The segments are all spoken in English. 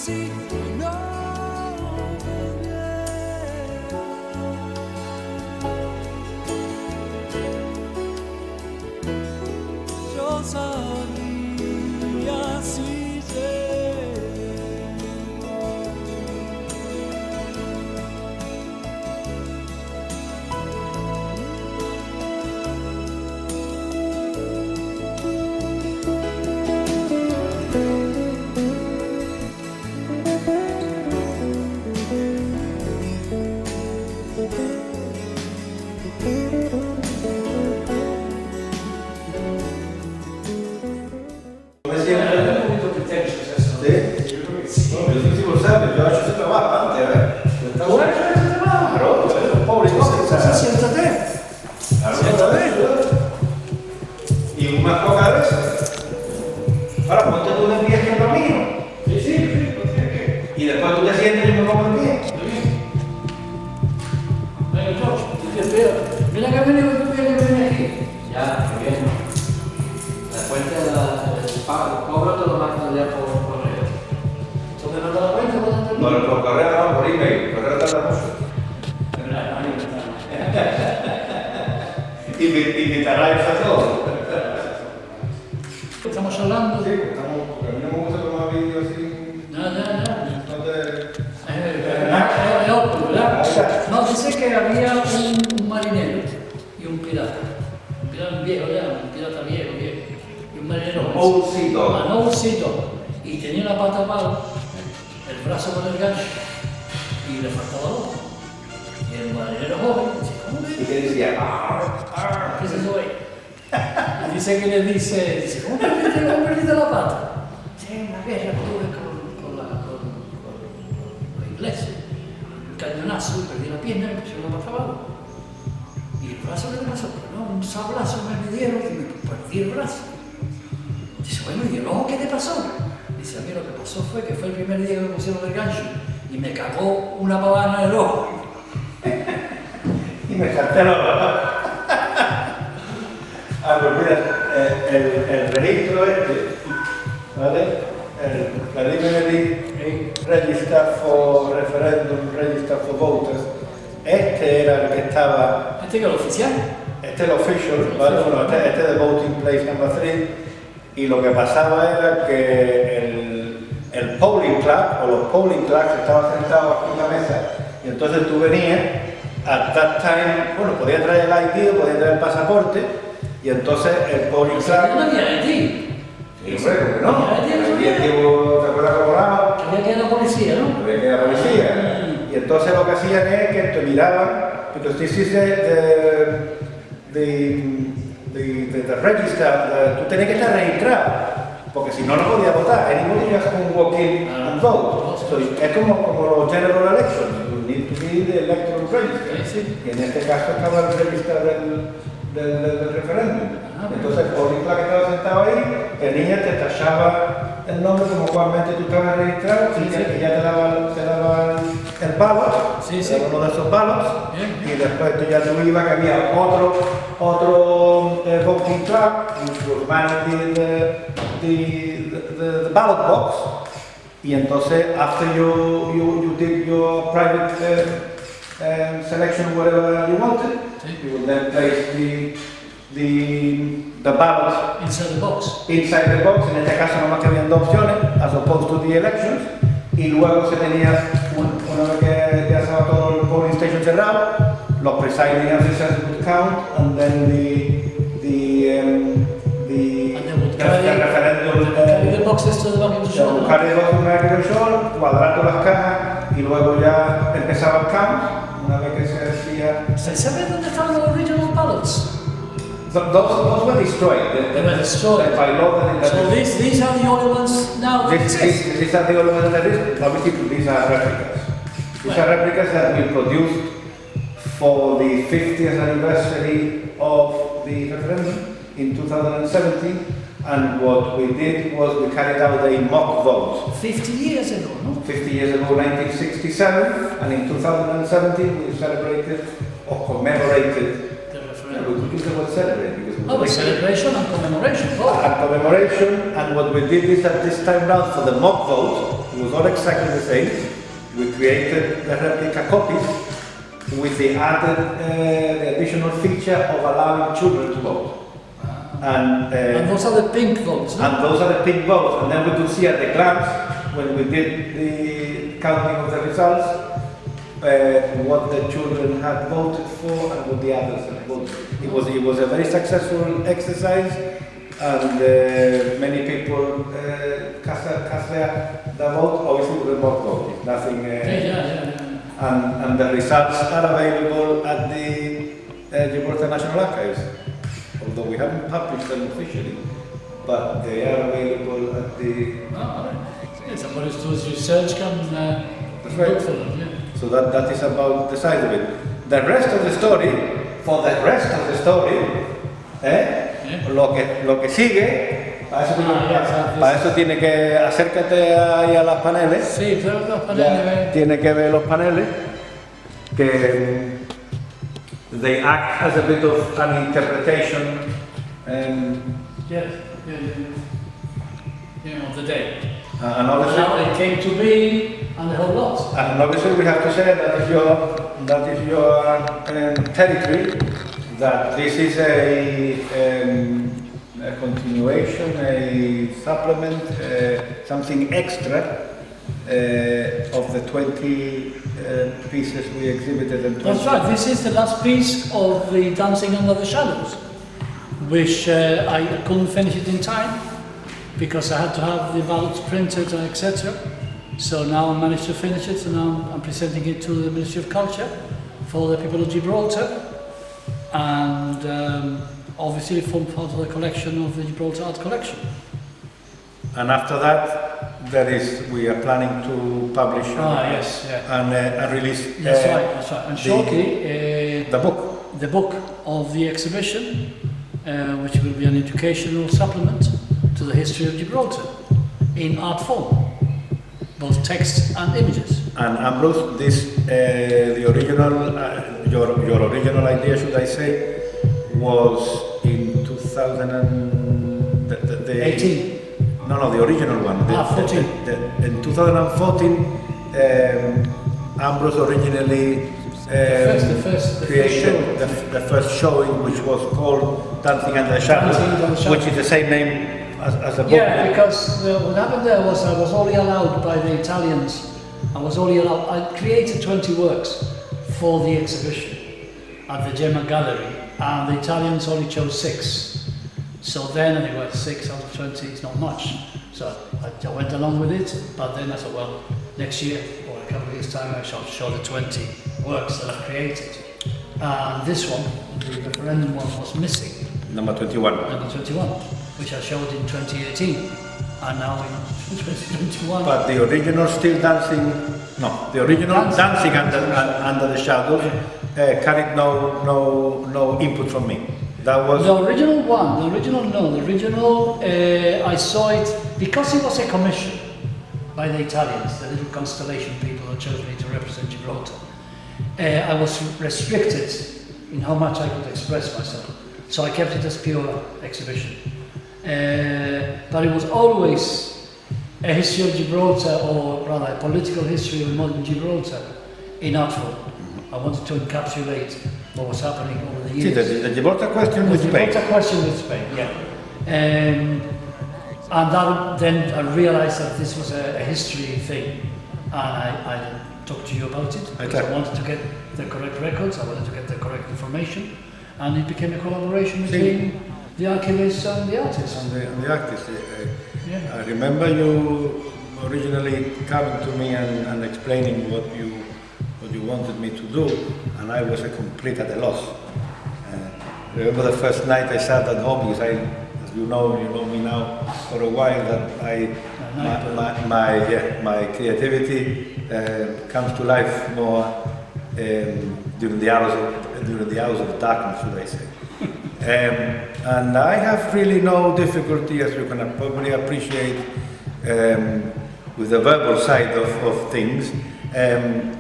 así no volviera. Yo sabía si estamos hablando. Sí, estamos, porque a mí no me gusta tomar vídeos así. No. No, dice que había un marinero y un pirata. Un pirata viejo ya, un pirata viejo. Y un marinero. Un old sea dog. Un old sea dog. Y tenía la pata mala, el brazo con el gancho, y le faltaba el otro. Y el marinero joven dice, ¿cómo que? Y que decía, ¿Qué es eso ahí? Y dice que le dice, ¿cómo perdiste la pata? Sí, una guerra que tuve con los ingleses. Un cañonazo, perdí la pierna, me pusieron la pata abajo. Y el brazo le pasó, no, un sablazo me dieron y me perdí el brazo. Dice, bueno, ¿y el ojo qué te pasó? Dice, a mí lo que pasó fue que fue el primer día que me pusieron el gancho y me cagó una pavana en el ojo. y me salté la pata. Pues mira, el registro ¿vale? El Preliminary Register for Referendum, Register for Voters, este era el que estaba... ¿Este que es el oficial? Este es el official, ¿vale? Bueno, este es el voting place number 3, y lo que pasaba era que el polling clerk, o los polling clerks estaban sentados aquí en la mesa, y entonces tú venías, at that time, bueno, podías traer el ID o podías traer el pasaporte, y entonces el polling clerk... ¿No había de ti? Sí, hombre, ¿por qué no? Aquí el tipo, ¿te acuerdas cómo era? Había que ir a la policía, ¿no? Había que ir a la policía. Y entonces lo que hacían es que te miraban, because this is the register, tú tenías que estar registrado, porque si no, no podías votar. Anybody just can walk in and vote. So, es como los general elections, you need to be the electoral register. Sí. Y en este caso estaba el register del referéndum. Entonces el polling clerk que estaba sentado ahí, el niño te tachaba el nombre como cualmente tú estabas registrado, y ya te daba el ballot, uno de esos ballots, y después tú ya ibas que había otro voting clerk, which was managing the ballot box, y entonces after you did your private selection whatever you wanted, you would then place the ballot inside the box. Inside the box, en este caso nomás que habían dos opciones, as opposed to the elections, y luego se tenía, una vez que ya estaba todo el polling station cerrado, los presiding officers would count, and then the referendum the boxes to the back of the shoulder. buscar el box back of the shoulder, cuadrar todas las cajas, y luego ya empezaba el count, una vez que se hacía... ¿Sabes dónde estaban los original ballots? Those were destroyed. They were destroyed. By law, So these are the only ones now that exist. These are the only ones that exist. Obviously, these are replicas. These are replicas that we produced for the 50th anniversary of the referendum in 2017. And what we did was we carried out a mock vote. 50 years ago, no? 50 years ago, 1967, and in 2017 we celebrated or commemorated. The referendum. We could use the word celebrate because we Oh, a celebration and commemoration. Oh. And commemoration, and what we did is that this time round for the mock vote, it was all exactly the same. We created the replica copies with the added, the additional feature of allowing children to vote. And those are the pink votes, no? And those are the pink votes, and then we could see at a glance, when we did the counting of the results, what the children had voted for and what the others had voted. It was a very successful exercise, and many people cast their vote. Obviously, with a mock vote. It's nothing. And the results are available at the Gibraltar National Archives, although we haven't published them officially, but they are available at the. Somebody who does research can look for them. Yeah. So that is about the size of it. The rest of the story, for the rest of the story, lo que sigue, para eso tiene que acércate ahí a las paneles. Sí, pero los paneles. Tiene que ver los paneles, que they act as a bit of an interpretation. Of the day. And obviously, how it came to be, and the whole lot. And obviously, we have to say that is your territory. That this is a continuation, a supplement, something extra of the 20 pieces we exhibited. And that's right. This is the last piece of the Dancing Under the Shadows, which I couldn't finish it in time, because I had to have the ballots printed and etc. So now I managed to finish it, and now I'm presenting it to the Ministry of Culture for the people of Gibraltar, and obviously form part of the collection of the Gibraltar Art Collection. And after that, we are planning to publish and release. That's right. And shortly, the book of the exhibition, which will be an educational supplement to the history of Gibraltar in art form, both text and images. And Ambrose, the original, your original idea, should I say, was in 18. No, the original one. 14. In 2014, Ambrose originally created the first showing, which was called Dancing Under the Shadows, which is the same name as the book. Yeah, because what happened there was I was only allowed by the Italians. I created 20 works for the exhibition at the Gemma Gallery, and the Italians only chose 6. So then they were 6 out of 20, it's not much. So I went along with it, but then I thought, well, next year or a couple of years' time I shall show the 20 works that I've created. And this one, the referendum one, was missing. Number 21. Number 21, which I showed in 2018, and now in 2021. But the original still dancing, the original dancing under the shadows carried no input from me. That was the original one. The original. I saw it because it was a commission by the Italians, the little constellation people who chose me to represent Gibraltar. I was restricted in how much I could express myself, so I kept it as pure exhibition. But it was always a history of Gibraltar, or rather a political history of modern Gibraltar in art form. I wanted to encapsulate what was happening over the years. The Gibraltar question with Spain. Gibraltar question with Spain, yeah. And then I realized that this was a history thing, and I talked to you about it, because I wanted to get the correct records, I wanted to get the correct information, and it became a collaboration between the archivist and the artist. And the artist. I remember you originally coming to me and explaining what you wanted me to do, and I was a complete at a loss. I remember the first night I sat at home, because as you know me now for a while, that my creativity comes to life more during the hours of darkness, should I say. And I have really no difficulty, as you can probably appreciate, with the verbal side of things. And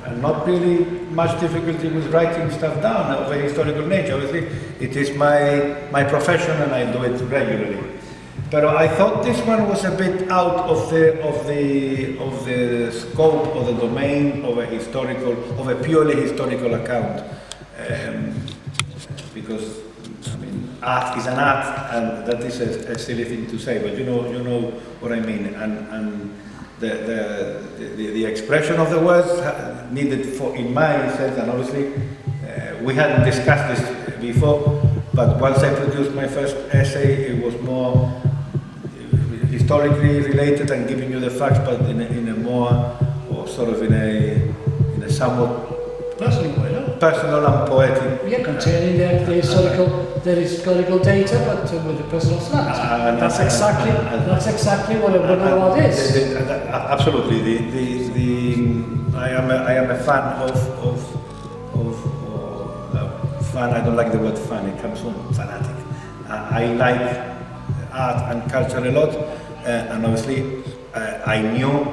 and not really much difficulty with writing stuff down of a historical nature. Obviously, it is my profession and I do it regularly. But I thought this one was a bit out of the scope or the domain of a purely historical account, because I mean, art is an art, and that is a silly thing to say. But you know what I mean, and the expression of the words needed in my sense, and obviously we hadn't discussed this before. But once I produced my first essay, it was more historically related and giving you the facts, but in a more, or sort of in a somewhat Personal way, no? personal and poetic. Yeah, containing the historical data, but with a personal slant. That's exactly what a award is. Absolutely. I am a fan of fan. I don't like the word fan. It comes from fanatic. I like art and culture a lot, and obviously I knew,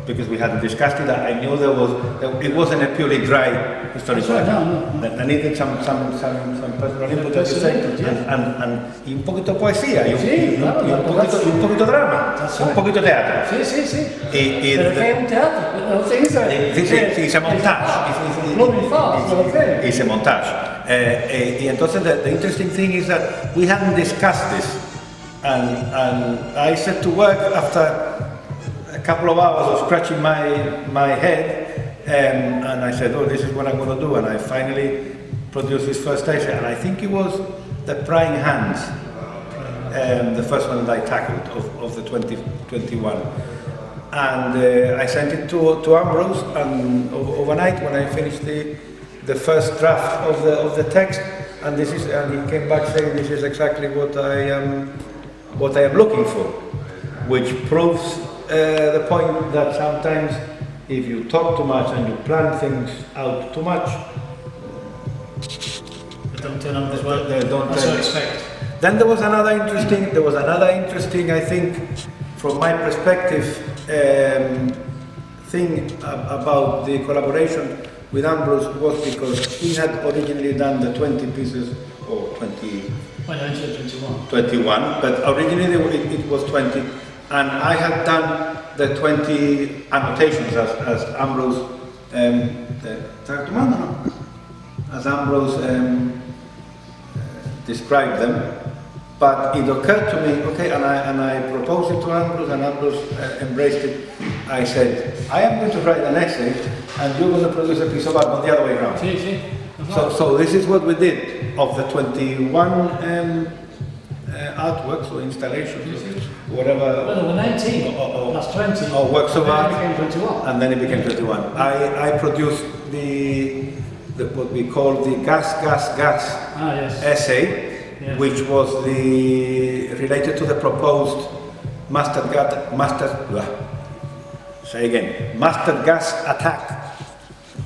because we hadn't discussed it, I knew it wasn't a purely dry historical account. No. I needed some personal input, as you say, y un poquito poesía, y un poquito drama, un poquito teatro. Sí. Y Pero que es un teatro, sí, se montage. It's a montage. Y entonces the interesting thing is that we hadn't discussed this, and I set to work after a couple of hours of scratching my head, and I said, oh, this is what I'm going to do, and I finally produced this first essay, and I think it was The Prying Hands, the first one that I tackled of the 2021. And I sent it to Ambrose, and overnight when I finished the first draft of the text, and he came back saying this is exactly what I am looking for, which proves the point that sometimes if you talk too much and you plan things out too much, they don't turn out as well. They don't. That's what I expect. Then there was another interesting, I think, from my perspective, thing about the collaboration with Ambrose was because he had originally done the 20 pieces, or 20. Well, 21, but originally it was 20, and I had done the 20 annotations as Ambrose described them. But it occurred to me, okay, and I proposed it to Ambrose, and Ambrose embraced it. I said, I am going to write an essay, and you're going to produce a piece of art, not the other way around. So this is what we did of the 21 artworks or installations, whatever. Well, there were 19 plus 20. Or works of art. Then it became 21. And then it became 21. I produced the what we call the gas essay. Yes. Which was related to the proposed mustard gas attack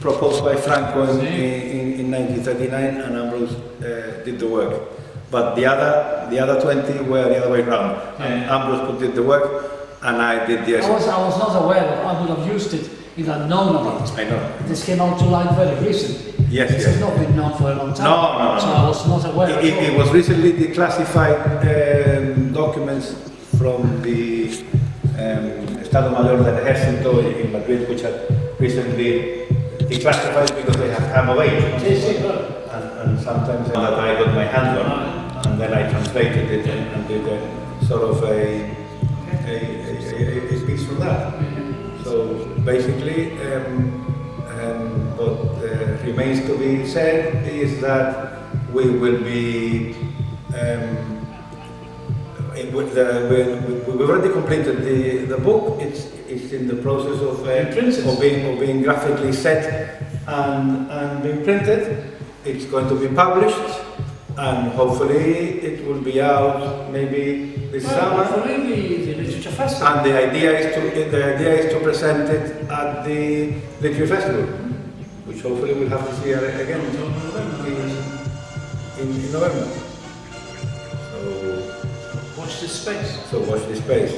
proposed by Franco in 1939, and Ambrose did the work. But the other 20 were the other way around. Yeah. Ambrose did the work, and I did the essay. I was not aware that I would have used it if I'd known about it. I know. This came out to light very recently. Yes, This has not been known for a long time. No. So I was not aware. It was recently declassified documents from the Estado Mayor del Ejército in Madrid, which had recently declassified because they have come of age. And sometimes that I got my hands on, and then I translated it and did a sort of a piece from that. So basically, what remains to be said is that we will be. We've already completed the book. It's in the process of being graphically set and being printed. It's going to be published, and hopefully it will be out maybe this summer. Hopefully the literature festival. And the idea is to present it at the Literature Festival, which hopefully we'll have this year again in November. So Watch this space. watch this space.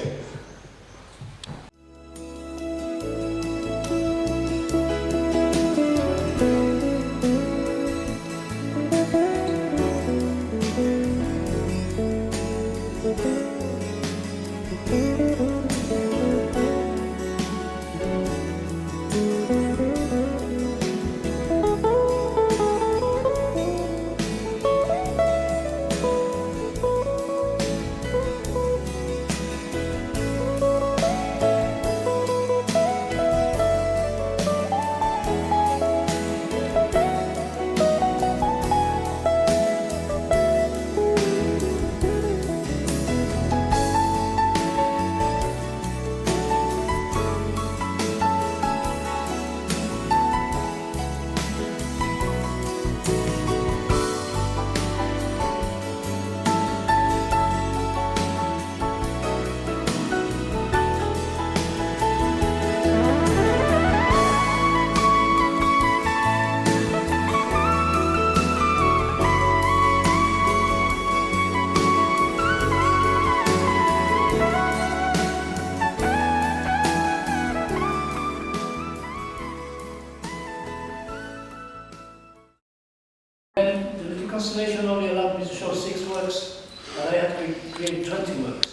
constellation only allowed me to show 6 works, but I had to create 20 works.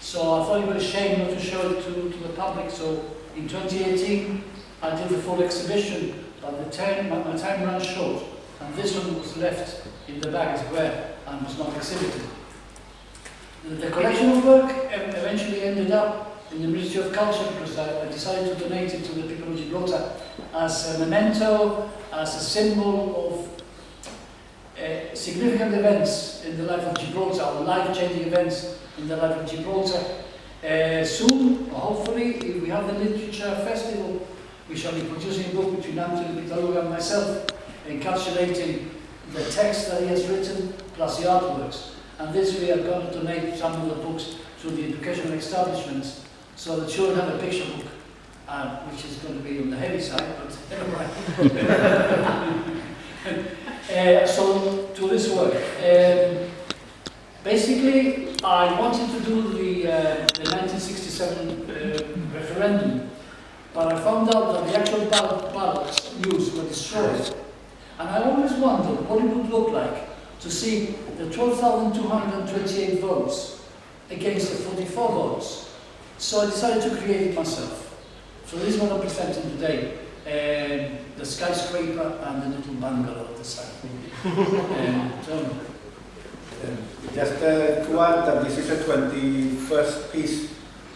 So I thought it was a shame not to show it to the public. So in 2018, I did the full exhibition, but my time ran short, and this one was left in the back as well and was not exhibited. The collection of work eventually ended up in the Ministry of Culture because I decided to donate it to the people of Gibraltar as a memento, as a symbol of significant events in the life of Gibraltar, or life-changing events in the life of Gibraltar. Soon, hopefully, if we have the Literature Festival, we shall be producing a book between Anthony Picardo and myself, encapsulating the text that he has written, plus the artworks. And this we are going to donate some of the books to the educational establishments, so the children have a picture book, which is going to be on the heavy side, but never mind. So, to this work. Basically, I wanted to do the 1967 referendum, but I found out that the actual ballots used were destroyed. And I always wondered what it would look like to see the 12,228 votes against the 44 votes. So I decided to create it myself. So this is what I'm presenting today. The skyscraper and the little bungalow at the side. Just to add that this is the 21st piece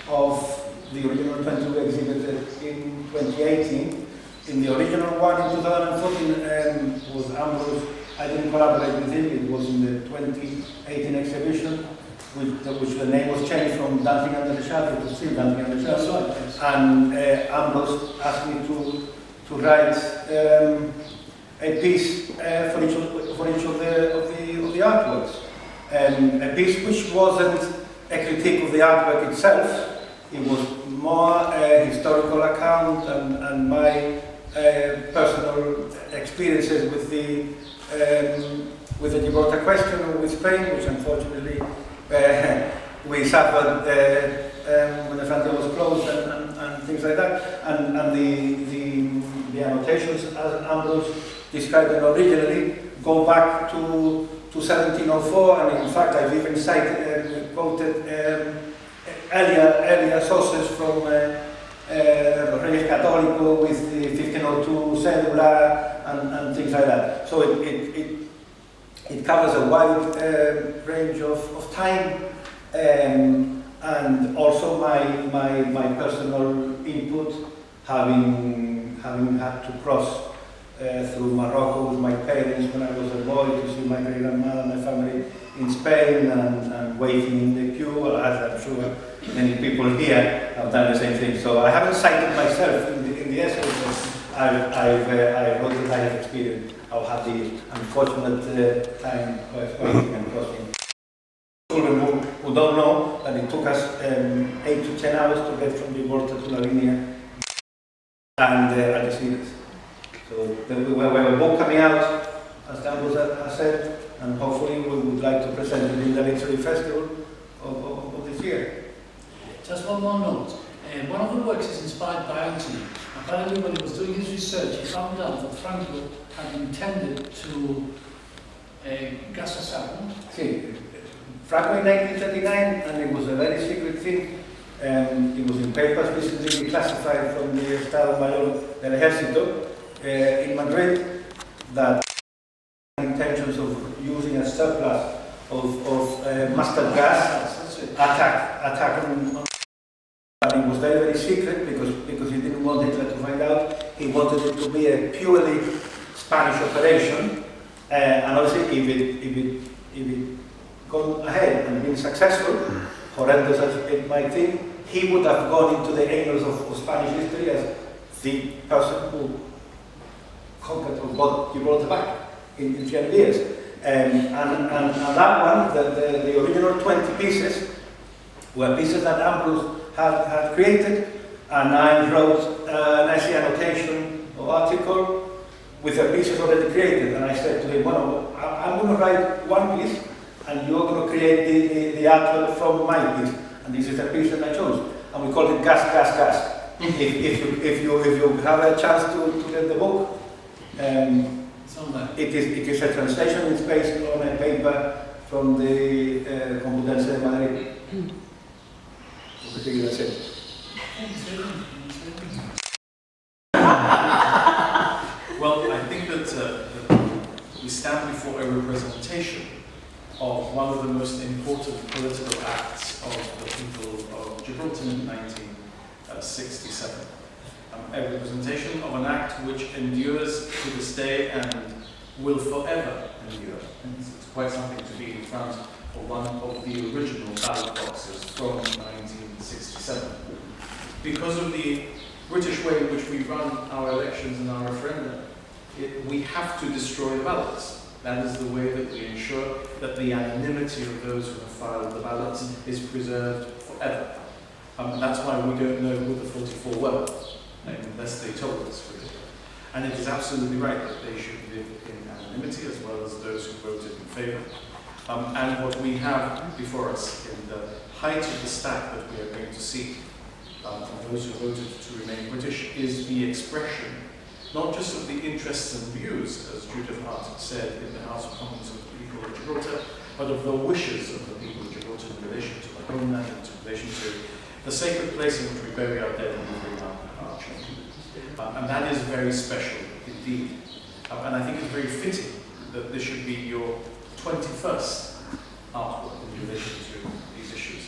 of the original 20 we exhibited in 2018. In the original one in 2014 was Ambrose. I didn't collaborate with him. It was in the 2018 exhibition, which the name was changed from Dancing Under the Shadow to still Dancing Under the Shadow. Right, yes. And Ambrose asked me to write a piece for each of the artworks. A piece which wasn't a critique of the artwork itself. It was more a historical account and my personal experiences with the Gibraltar question or with Spain, which unfortunately we suffered when the frontier was closed and things like that. And the annotations, as Ambrose described them originally, go back to 1704, and in fact I've even quoted earlier sources from Los Reyes Católicos with the 1502 cedula and things like that. So it covers a wide range of time, and also my personal input, having had to cross through Morocco with my parents when I was a boy to see my great-grandmother and my family in Spain and waiting in the queue, as I'm sure many people here have done the same thing. So I haven't cited myself in the essay, but I wrote that I have experienced. I've had the unfortunate time of waiting and crossing. Children who don't know that it took us 8 to 10 hours to get from Gibraltar to Lavinia and Algeciras. So we have a book coming out, as Ambrose has said, and hopefully we would like to present it in the Literary Festival of this year. Just one more note. One of the works is inspired by Anthony. Apparently when he was doing his research, he found out that Franco had intended to gas us out. See, Franco in 1939, and it was a very secret thing. It was in papers recently declassified from the Estado Mayor del Ejército in Madrid, that intentions of using a surplus of mustard gas attack on. But it was very, very secret because he didn't want Hitler to find out. He wanted it to be a purely Spanish operation, and obviously if it gone ahead and been successful, horrendous as it might seem, he would have gone into the annals of Spanish history as the person who conquered or got Gibraltar back in 300 years. And that one, the original 20 pieces, were pieces that Ambrose had created, and I wrote an essay annotation or article with the pieces already created. And I said to him, well, I'm going to write one piece, and you're going to create the artwork from my piece. And this is the piece that I chose. And we call it Gas, Gas, Gas. if you have a chance to get the book, It's It is a translation. It's based on a paper from the Complutense de Madrid. That's it. Well, I think that we stand before a representation of one of the most important political acts of the people of Gibraltar in 1967. A representation of an act which endures to this day and will forever endure. And it's quite something to be in front of one of the original ballot boxes from 1967. Because of the British way in which we run our elections and our referenda, we have to destroy the ballots. That is the way that we ensure that the anonymity of those who have filed the ballots is preserved forever. And that's why we don't know who the 44 were, unless they told us. Really. And it is absolutely right that they should live in anonymity as well as those who voted in favour. And what we have before us in the height of the stack that we are going to see from those who voted to remain British is the expression not just of the interests and views, as Judith Hart said in the House of Commons of the people of Gibraltar, but of the wishes of the people of Gibraltar in relation to the homeland and in relation to the sacred place in which we bury our dead and we bring our children. And that is very special indeed. And I think it's very fitting that this should be your 21st artwork in relation to these issues.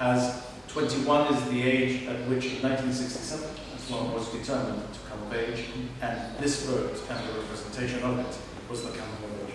As 21 is the age at which in 1967, as one was determined to come of age, and this vote and the representation of it was the Commonwealth